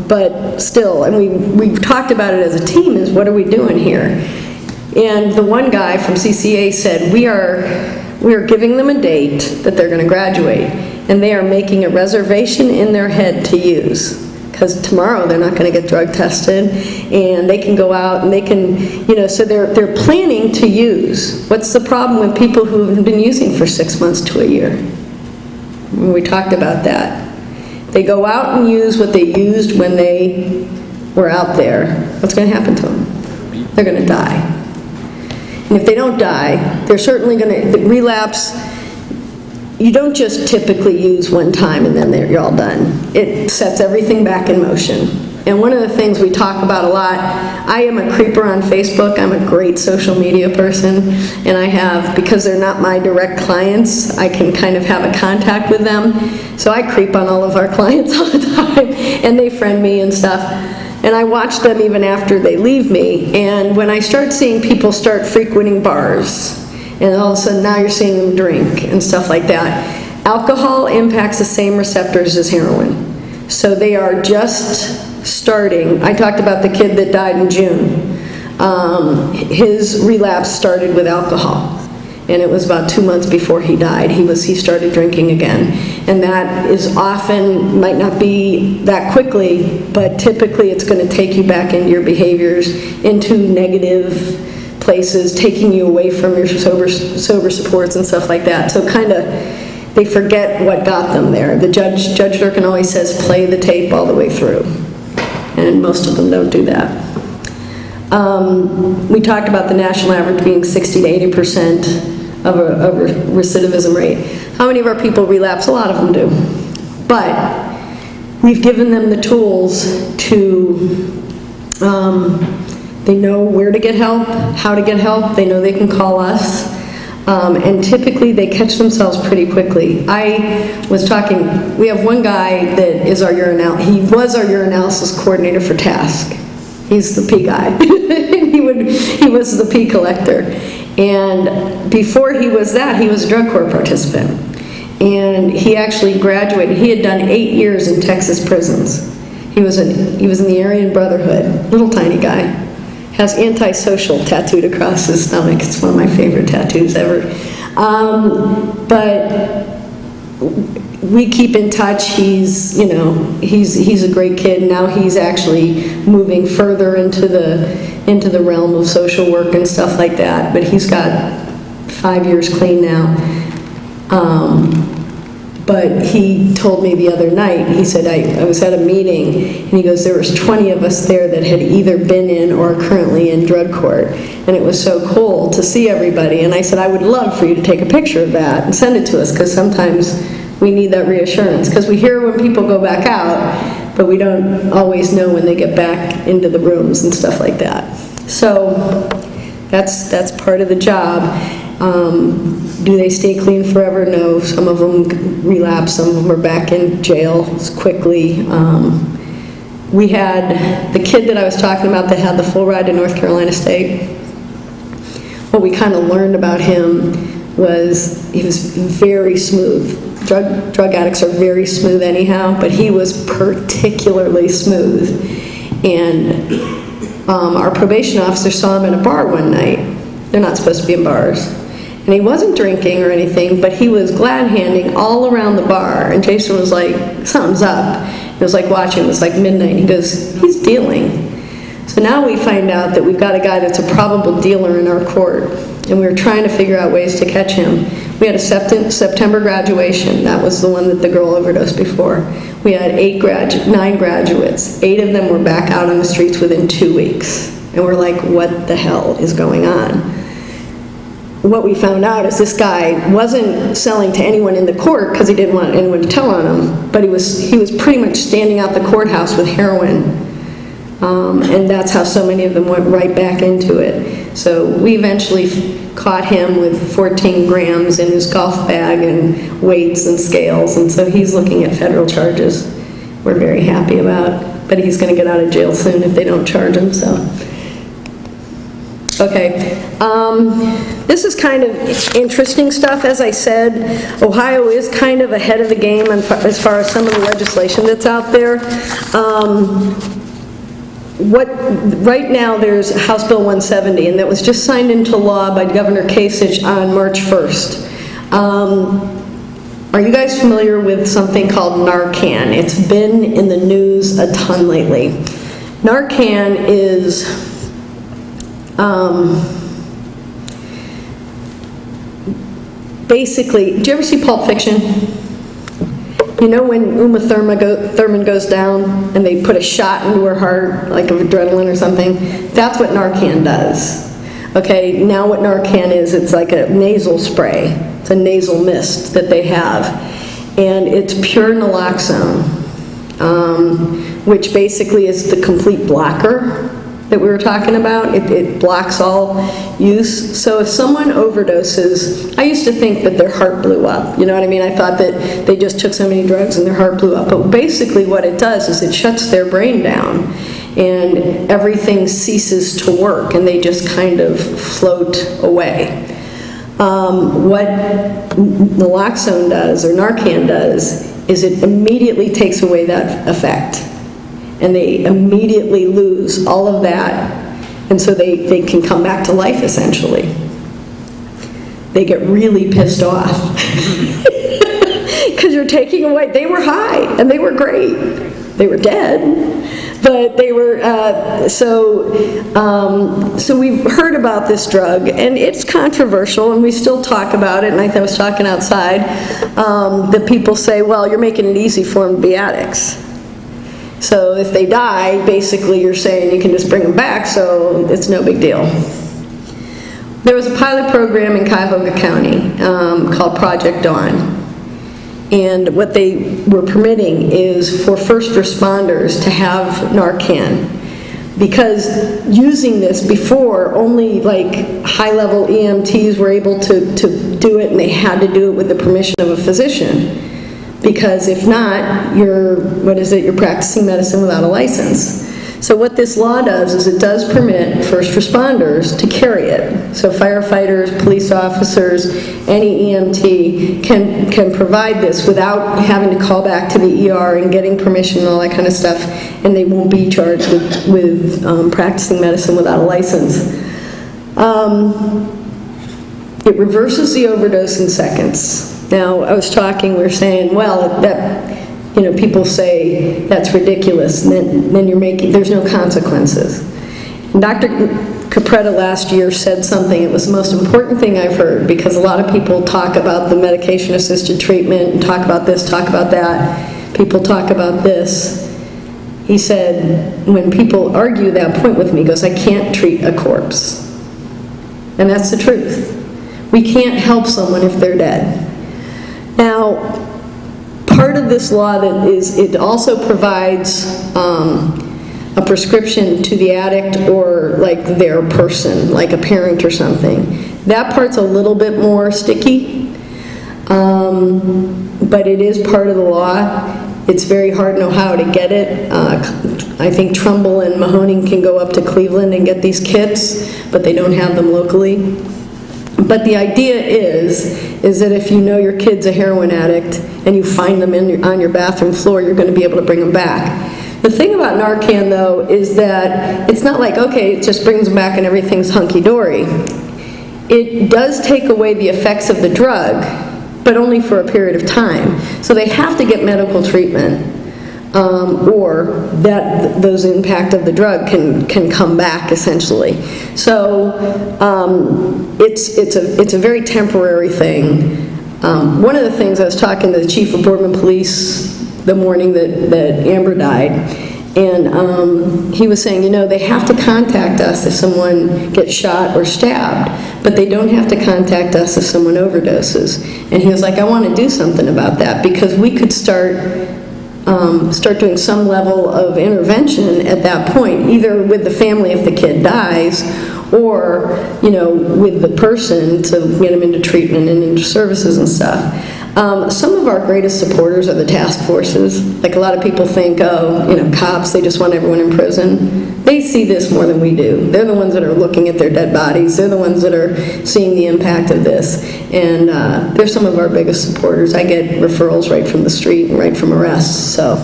Speaker 1: but still, and we've talked about it as a team, is what are we doing here? And the one guy from CCA said, we are giving them a date that they're going to graduate, and they are making a reservation in their head to use. Because tomorrow they're not going to get drug tested, and they can go out and they can, you know, so they're planning to use. What's the problem with people who have been using for 6 months to a year? We talked about that. They go out and use what they used when they were out there. What's going to happen to them? They're going to die. And if they don't die, they're certainly going to relapse. You don't just typically use one time and then you're all done. It sets everything back in motion. And one of the things we talk about a lot, I am a creeper on Facebook. I'm a great social media person, and I have, because they're not my direct clients, I can kind of have a contact with them. So I creep on all of our clients all the time, and they friend me and stuff. And I watch them even after they leave me. And when I start seeing people start frequenting bars, and all of a sudden now you're seeing them drink and stuff like that. Alcohol impacts the same receptors as heroin. So they are just starting. I talked about the kid that died in June. His relapse started with alcohol. And it was about 2 months before he died. He started drinking again. And that is often, might not be that quickly, but typically it's going to take you back into your behaviors, into negative places, taking you away from your sober supports and stuff like that. So kind of, they forget what got them there. Judge Durkin always says, play the tape all the way through. And most of them don't do that. We talked about the national average being 60 to 80% of a recidivism rate. How many of our people relapse? A lot of them do. But we've given them the tools to, they know where to get help, how to get help, they know they can call us, and typically they catch themselves pretty quickly. I was talking, we have one guy that is our he was our urinalysis coordinator for TASC. He's the pee guy. he was the pee collector. And before he was that, he was a drug court participant. And he actually graduated. He had done 8 years in Texas prisons. He was in the Aryan Brotherhood, little tiny guy. Has antisocial tattooed across his stomach. It's one of my favorite tattoos ever. But we keep in touch. He's a great kid. Now he's actually moving further into the realm of social work and stuff like that. But he's got 5 years clean now. But he told me the other night, he said, I was at a meeting, and he goes, there was 20 of us there that had either been in or are currently in drug court. And it was so cool to see everybody. And I said, I would love for you to take a picture of that and send it to us, because sometimes we need that reassurance. Because we hear when people go back out, but we don't always know when they get back into the rooms and stuff like that. So that's part of the job. Do they stay clean forever? No. Some of them relapse. Some of them are back in jail quickly. We had the kid that I was talking about that had the full ride to North Carolina State. What we kind of learned about him was he was very smooth. Drug addicts are very smooth anyhow, but he was particularly smooth. And our probation officer saw him in a bar one night. They're not supposed to be in bars. And he wasn't drinking or anything, but he was glad-handing all around the bar. And Jason was like, something's up. It was like watching, it was like midnight. He goes, he's dealing. So now we find out that we've got a guy that's a probable dealer in our court. And we were trying to figure out ways to catch him. We had a September graduation. That was the one that the girl overdosed before. We had 9 graduates. 8 of them were back out on the streets within 2 weeks. And we're like, what the hell is going on? What we found out is this guy wasn't selling to anyone in the court because he didn't want anyone to tell on him, but he was pretty much standing out the courthouse with heroin. And that's how so many of them went right back into it. So we eventually caught him with 14 grams in his golf bag and weights and scales, and so he's looking at federal charges. We're very happy about, but he's going to get out of jail soon if they don't charge him, so. Okay, this is kind of interesting stuff. As I said, Ohio is kind of ahead of the game as far as some of the legislation that's out there. Right now there's House Bill 170, and that was just signed into law by Governor Kasich on March 1st. Are you guys familiar with something called Narcan? It's been in the news a ton lately. Narcan is basically, did you ever see Pulp Fiction? You know when Uma Thurman goes down and they put a shot into her heart, like of adrenaline or something? That's what Narcan does. Okay, now what Narcan is, it's like a nasal spray. It's a nasal mist that they have. And it's pure naloxone, which basically is the complete blocker that we were talking about. It blocks all use. So if someone overdoses, I used to think that their heart blew up. You know what I mean? I thought that they just took so many drugs and their heart blew up. But basically what it does is it shuts their brain down and everything ceases to work and they just kind of float away. What naloxone does, or Narcan does, is it immediately takes away that effect. And they immediately lose all of that, and so they can come back to life, essentially. They get really pissed off. Because you're taking away, they were high, and they were great. They were dead, but they were, so we've heard about this drug, and it's controversial, and we still talk about it, and I was talking outside, that people say, well, you're making it easy for them to be addicts. So if they die, basically you're saying you can just bring them back, so it's no big deal. There was a pilot program in Cuyahoga County called Project Dawn. And what they were permitting is for first responders to have Narcan. Because using this before, only like high-level EMTs were able to do it, and they had to do it with the permission of a physician. Because if not, you're practicing medicine without a license. So what this law does is it does permit first responders to carry it. So firefighters, police officers, any EMT can provide this without having to call back to the ER and getting permission and all that kind of stuff, and they won't be charged with practicing medicine without a license. It reverses the overdose in seconds. Now, I was talking, we were saying, well, that, you know, people say that's ridiculous, and then you're making, there's no consequences. And Dr. Capretta last year said something, it was the most important thing I've heard, because a lot of people talk about the medication-assisted treatment, and talk about this, talk about that, people talk about this. He said, when people argue that point with me, he goes, I can't treat a corpse. And that's the truth. We can't help someone if they're dead. Now, part of this law that is, it also provides a prescription to the addict or like their person, like a parent or something. That part's a little bit more sticky, but it is part of the law. It's very hard to know how to get it. I think Trumbull and Mahoning can go up to Cleveland and get these kits, but they don't have them locally. But the idea is that if you know your kid's a heroin addict and you find them on your bathroom floor, you're going to be able to bring them back. The thing about Narcan, though, is that it's not like, okay, it just brings them back and everything's hunky-dory. It does take away the effects of the drug, but only for a period of time. So they have to get medical treatment, or that those impact of the drug can come back, essentially. So it's a very temporary thing. One of the things, I was talking to the chief of Boardman Police the morning that Amber died, and he was saying, you know, they have to contact us if someone gets shot or stabbed, but they don't have to contact us if someone overdoses. And he was like, I want to do something about that, because we could start doing some level of intervention at that point, either with the family if the kid dies, or, you know, with the person to get them into treatment and into services and stuff. Some of our greatest supporters are the task forces. Like, a lot of people think, oh, you know, cops, they just want everyone in prison. They see this more than we do. They're the ones that are looking at their dead bodies. They're the ones that are seeing the impact of this. And they're some of our biggest supporters. I get referrals right from the street and right from arrests. So,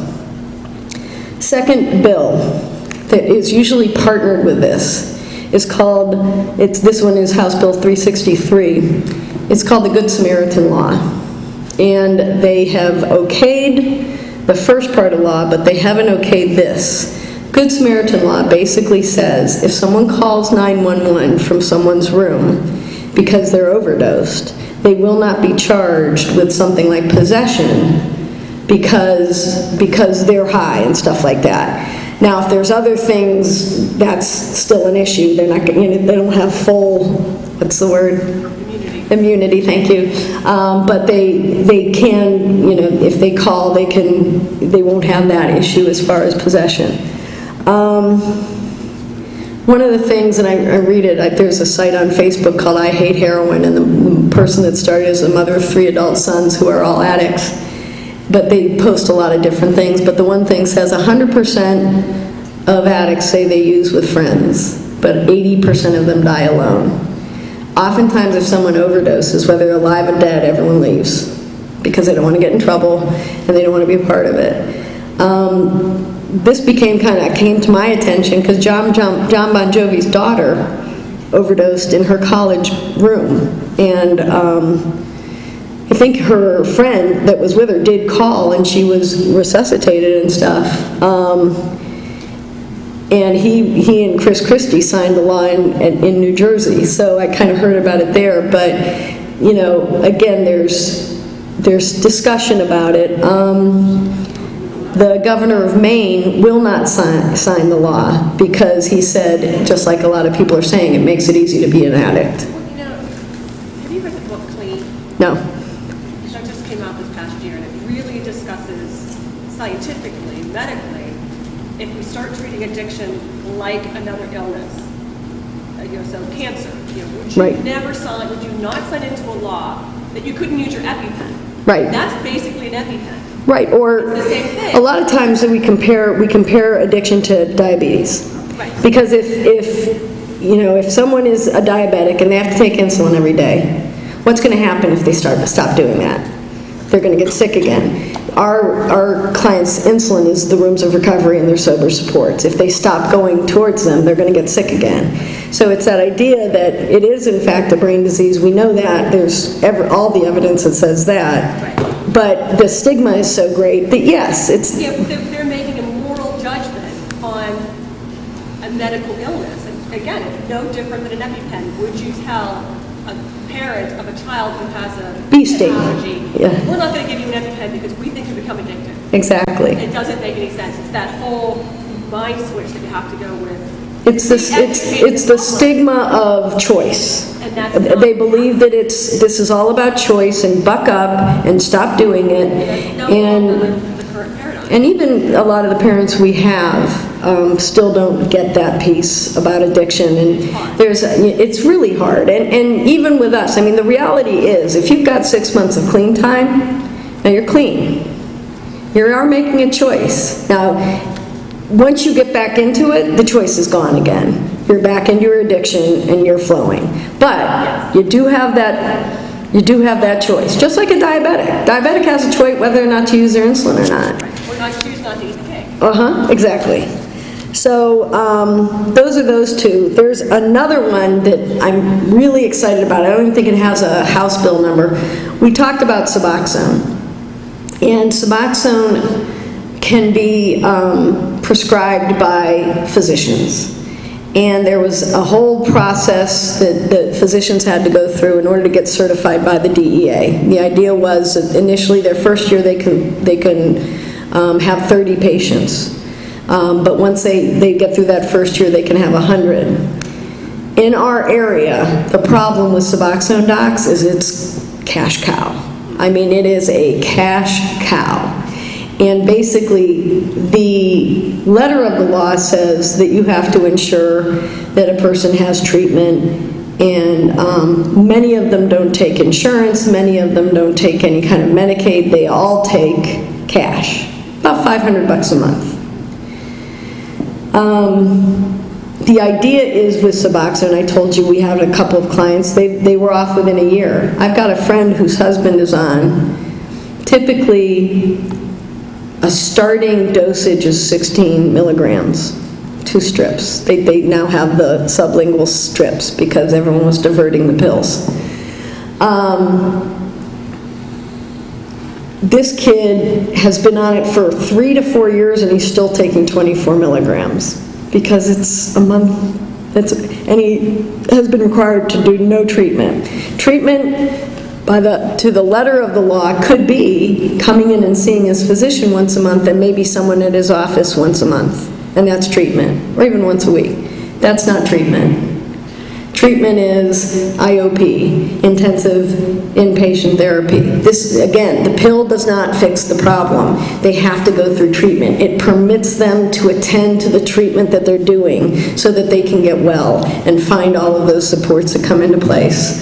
Speaker 1: second bill that is usually partnered with this is called, this one is House Bill 363. It's called the Good Samaritan Law. And they have okayed the first part of law, but they haven't okayed this. Good Samaritan law basically says if someone calls 911 from someone's room because they're overdosed, they will not be charged with something like possession because they're high and stuff like that. Now, if there's other things, that's still an issue. They're not, you know, they don't have full, what's the word? Immunity, thank you. But they can, you know, if they call, they won't have that issue as far as possession. One of the things, and I read it, there's a site on Facebook called I Hate Heroin, and the person that started is a mother of 3 adult sons who are all addicts. But they post a lot of different things, but the one thing says 100% of addicts say they use with friends, but 80% of them die alone. Oftentimes, if someone overdoses, whether they're alive or dead, everyone leaves because they don't want to get in trouble and they don't want to be a part of it. This came to my attention because John Bon Jovi's daughter overdosed in her college room, and I think her friend that was with her did call, and she was resuscitated and stuff. And he and Chris Christie signed the law in New Jersey, so I kind of heard about it there. But, you know, again, there's discussion about it. The governor of Maine will not sign the law because he said, just like a lot of people are saying, it makes it easy to be an addict.
Speaker 2: Well, you know, have you read the book Clean?
Speaker 1: No.
Speaker 2: That just came out this past year, and it really discusses scientifically, medically, if we start treating addiction like another illness, you know, so cancer, you know, would you not sign into a law that you couldn't use your EpiPen?
Speaker 1: Right.
Speaker 2: That's basically an EpiPen.
Speaker 1: Right, or
Speaker 2: it's the same thing.
Speaker 1: A lot of times we compare addiction to diabetes.
Speaker 2: Right.
Speaker 1: Because if someone is a diabetic and they have to take insulin every day, what's going to happen if they stop doing that? They're going to get sick again. Our clients' insulin is the rooms of recovery and their sober supports. If they stop going towards them, they're going to get sick again. So it's that idea that it is in fact a brain disease. We know that. There's all the evidence that says that.
Speaker 2: Right.
Speaker 1: But the stigma is so great that yes, it's...
Speaker 2: Yeah, they're making a moral judgment on a medical illness. And again, it's no different than an EpiPen. Would you tell a parent of a child who has an allergy, we're not going to give you an EpiPen because we think you become addicted?
Speaker 1: Exactly.
Speaker 2: It doesn't make any sense. It's that whole mind switch that you have to go with.
Speaker 1: It's the stigma of choice.
Speaker 2: And that's
Speaker 1: they believe that this is all about choice and buck up and stop doing it. And
Speaker 2: the current paradigm.
Speaker 1: And even a lot of the parents we have still don't get that piece about addiction, and it's really hard. And even with us, I mean, the reality is, if you've got 6 months of clean time, now you're clean. You are making a choice. Now, once you get back into it, the choice is gone again. You're back into your addiction and you're flowing. But you do have that choice, just like a diabetic. Diabetic has a choice whether or not to use their insulin or not.
Speaker 2: Or not choose not to eat the cake.
Speaker 1: Exactly. So those are those two. There's another one that I'm really excited about. I don't even think it has a House bill number. We talked about Suboxone. And Suboxone can be prescribed by physicians. And there was a whole process that physicians had to go through in order to get certified by the DEA. The idea was that initially their first year they can have 30 patients. But once they get through that first year, they can have 100. In our area, the problem with Suboxone docs is it's cash cow. I mean, it is a cash cow. And basically, the letter of the law says that you have to ensure that a person has treatment, and many of them don't take insurance, many of them don't take any kind of Medicaid, they all take cash, about 500 bucks a month. The idea is with Suboxone, I told you we have a couple of clients, they were off within a year. I've got a friend whose husband is on. Typically, a starting dosage is 16 milligrams, 2 strips. They now have the sublingual strips because everyone was diverting the pills. This kid has been on it for 3 to 4 years and he's still taking 24 milligrams because it's a month, and he has been required to do no treatment. Treatment to the letter of the law could be coming in and seeing his physician once a month and maybe someone at his office once a month, and that's treatment, or even once a week. That's not treatment. Treatment is IOP, intensive inpatient therapy. This, again, the pill does not fix the problem. They have to go through treatment. It permits them to attend to the treatment that they're doing so that they can get well and find all of those supports that come into place.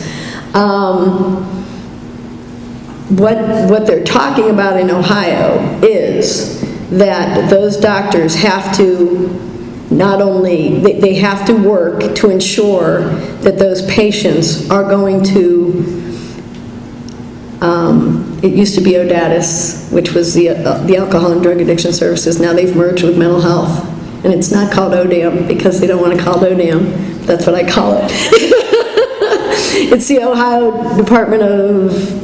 Speaker 1: What they're talking about in Ohio is that those doctors have to not only, they have to work to ensure that those patients are going to, it used to be ODADIS, which was the Alcohol and Drug Addiction Services. Now they've merged with mental health. And it's not called ODAM because they don't want to call it ODAM. That's what I call it. It's the Ohio Department of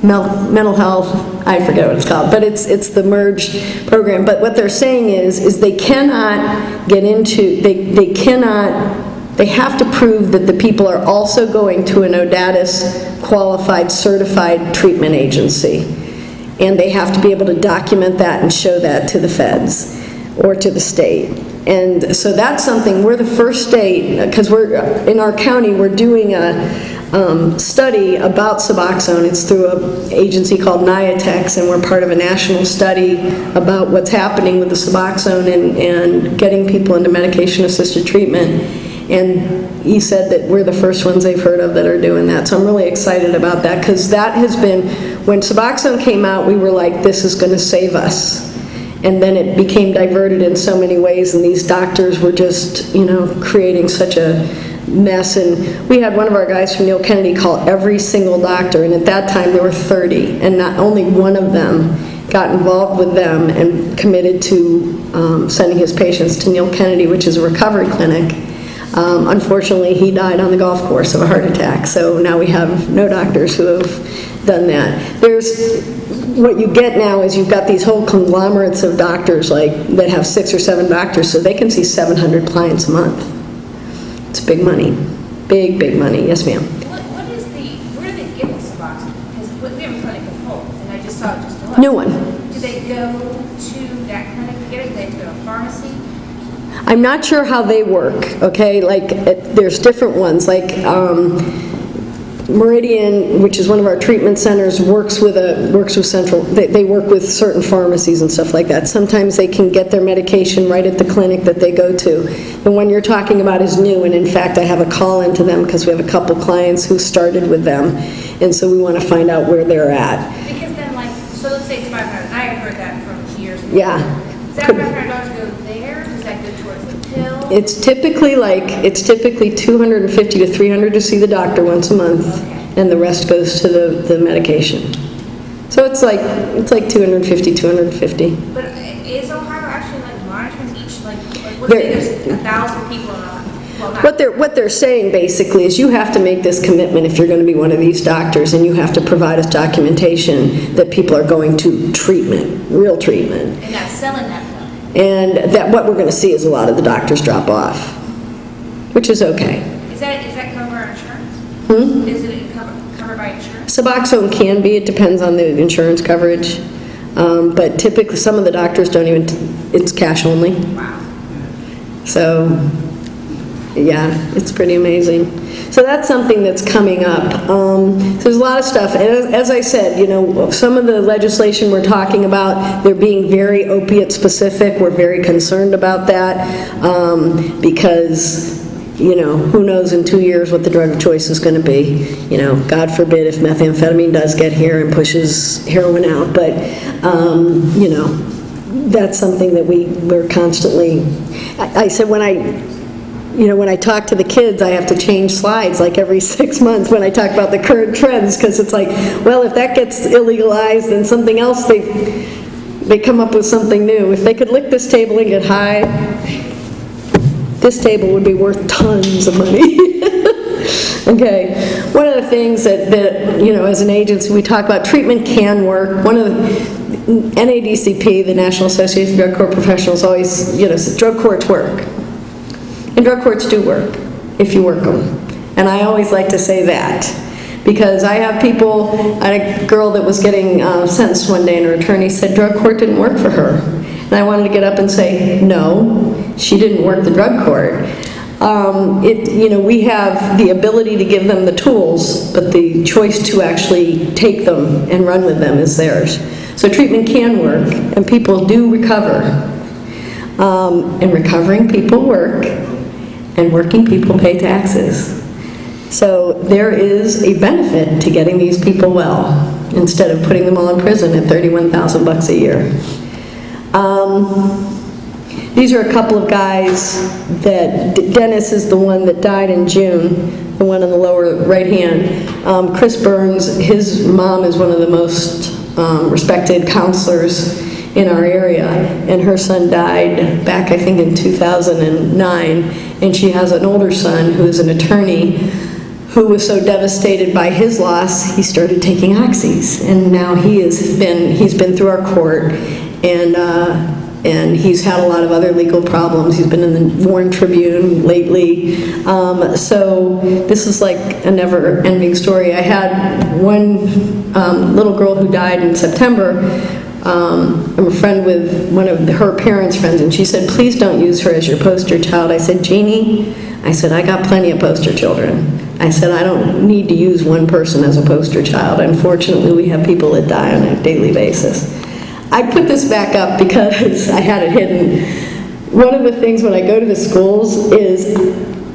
Speaker 1: Mental Health, I forget what it's called, but it's the merged program. But what they're saying is they cannot get into, they have to prove that the people are also going to an ODADIS qualified, certified treatment agency. And they have to be able to document that and show that to the feds or to the state. And so that's something, we're the first state, because we're, in our county, we're doing a study about Suboxone. It's through an agency called NIATEX, and we're part of a national study about what's happening with the Suboxone and getting people into medication-assisted treatment. And he said that we're the first ones they've heard of that are doing that. So I'm really excited about that, because that has been, when Suboxone came out, we were like, this is going to save us. And then it became diverted in so many ways, and these doctors were just, you know, creating such a mess. And we had one of our guys from Neil Kennedy call every single doctor, and at that time there were 30, and not only one of them got involved with them and committed to sending his patients to Neil Kennedy, which is a recovery clinic. Unfortunately, he died on the golf course of a heart attack, so now we have no doctors who have done that. What you get now is you've got these whole conglomerates of doctors that have 6 or 7 doctors, so they can see 700 clients a month. It's big money. Big, big money. Yes, ma'am.
Speaker 4: What is where do they get the Suboxone? Because we have a clinic in Holt, and I just saw it just a lot.
Speaker 1: New one.
Speaker 4: Do they go to that clinic to get it? Do they have to go to a pharmacy?
Speaker 1: I'm not sure how they work, okay? There's different ones. Meridian, which is one of our treatment centers, works with central. They work with certain pharmacies and stuff like that. Sometimes they can get their medication right at the clinic that they go to. The one you're talking about is new, and in fact, I have a call into them because we have a couple clients who started with them, and so we want to find out where they're at.
Speaker 4: Because then, so let's say it's $500. I have heard that from years ago.
Speaker 1: Yeah.
Speaker 4: Does that $500 go there? Does that go towards the pill?
Speaker 1: It's typically $250 to $300 to see the doctor once a month, okay, and the rest goes to the medication. So it's like $250, $250.
Speaker 4: But is Ohio actually monitoring each let's say there's 1,000 people
Speaker 1: What they're saying basically is you have to make this commitment if you're going to be one of these doctors, and you have to provide us documentation that people are going to treatment, real treatment.
Speaker 4: And not selling that pill.
Speaker 1: And that what we're going to see is a lot of the doctors drop off, which is okay.
Speaker 4: Is that covered by insurance?
Speaker 1: Hmm?
Speaker 4: Is it covered by insurance?
Speaker 1: Suboxone can be. It depends on the insurance coverage. But typically some of the doctors don't even, it's cash only.
Speaker 4: Wow.
Speaker 1: So Yeah, it's pretty amazing. So that's something that's coming up. So there's a lot of stuff. And as I said, you know, some of the legislation we're talking about, they're being very opiate specific. We're very concerned about that because, you know, who knows in 2 years what the drug of choice is going to be. You know, God forbid if methamphetamine does get here and pushes heroin out. But, you know, that's something that we're constantly... I said when I talk to the kids, I have to change slides like every 6 months when I talk about the current trends, because it's like, well, if that gets illegalized, then something else, they come up with something new. If they could lick this table and get high, this table would be worth tons of money. Okay, one of the things that, you know, as an agency, we talk about treatment can work. One of the NADCP, the National Association of Drug Court Professionals, always, you know, says drug courts work. And drug courts do work, if you work them. And I always like to say that, because I have people, I had a girl that was getting sentenced one day and her attorney said drug court didn't work for her. And I wanted to get up and say, no, she didn't work the drug court. You know, we have the ability to give them the tools, but the choice to actually take them and run with them is theirs. So treatment can work, and people do recover. And recovering people work, and working people pay taxes. So there is a benefit to getting these people well, instead of putting them all in prison at $31,000 a year. These are a couple of guys that, Dennis is the one that died in June, the one on the lower right hand. Chris Burns, his mom is one of the most respected counselors in our area, and her son died back, I think, in 2009, and she has an older son who is an attorney who was so devastated by his loss, he started taking oxys, and now he's been through our court, and he's had a lot of other legal problems. He's been in the Warren Tribune lately. So this is like a never-ending story. I had one little girl who died in September. I'm a friend with one of her parents' friends, and she said, please don't use her as your poster child. I said, Jeannie, I said, I got plenty of poster children. I said, I don't need to use one person as a poster child. Unfortunately, we have people that die on a daily basis. I put this back up because I had it hidden. One of the things when I go to the schools is,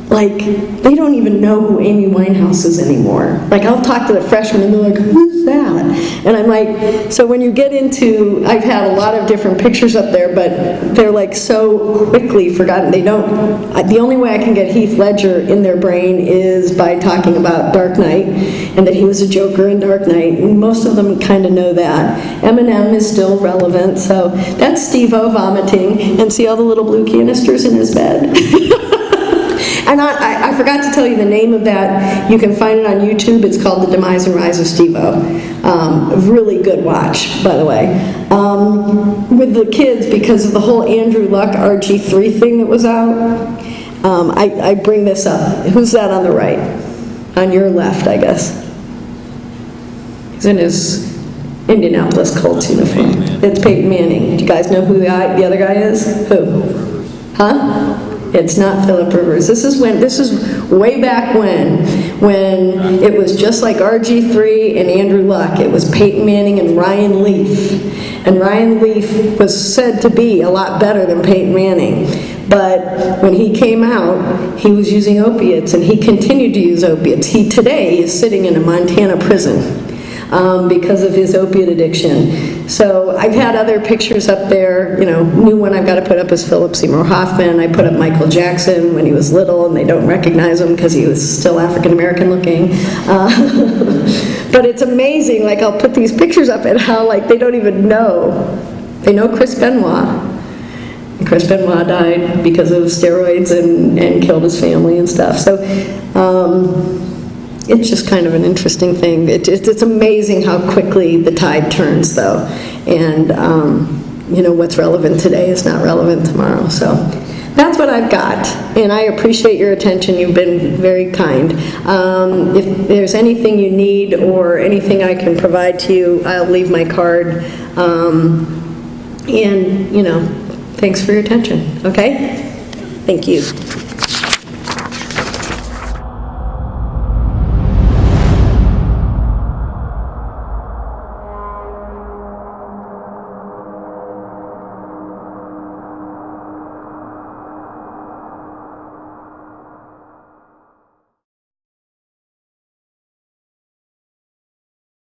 Speaker 1: like, they don't even know who Amy Winehouse is anymore. Like, I'll talk to the freshmen and they're like, who's that? And I'm like, so when you get into, I've had a lot of different pictures up there, but they're like so quickly forgotten. They don't, the only way I can get Heath Ledger in their brain is by talking about Dark Knight, and that he was a Joker in Dark Knight, and most of them kind of know that. Eminem is still relevant, so that's Steve-O vomiting, and see all the little blue canisters in his bed? And I forgot to tell you the name of that. You can find it on YouTube. It's called The Demise and Rise of Steve-O. Really good watch, by the way. With the kids, because of the whole Andrew Luck RG3 thing that was out, I bring this up. Who's that on the right? On your left, I guess. He's in his Indianapolis Colts uniform. It's Peyton Manning. Do you guys know who the other guy is? Who? Huh? It's not Phillip Rivers. This is way back when it was just like RG3 and Andrew Luck. It was Peyton Manning and Ryan Leaf. And Ryan Leaf was said to be a lot better than Peyton Manning. But when he came out, he was using opiates, and he continued to use opiates. He today is sitting in a Montana prison because of his opiate addiction. So I've had other pictures up there. You know, new one I've got to put up is Philip Seymour Hoffman. I put up Michael Jackson when he was little, and they don't recognize him because he was still African-American looking. But it's amazing, like, I'll put these pictures up and how, like, they don't even know. They know Chris Benoit. And Chris Benoit died because of steroids and killed his family and stuff. So it's just kind of an interesting thing. It's amazing how quickly the tide turns, though. And, you know, what's relevant today is not relevant tomorrow. So that's what I've got. And I appreciate your attention. You've been very kind. If there's anything you need or anything I can provide to you, I'll leave my card. And, you know, thanks for your attention. Okay? Thank you.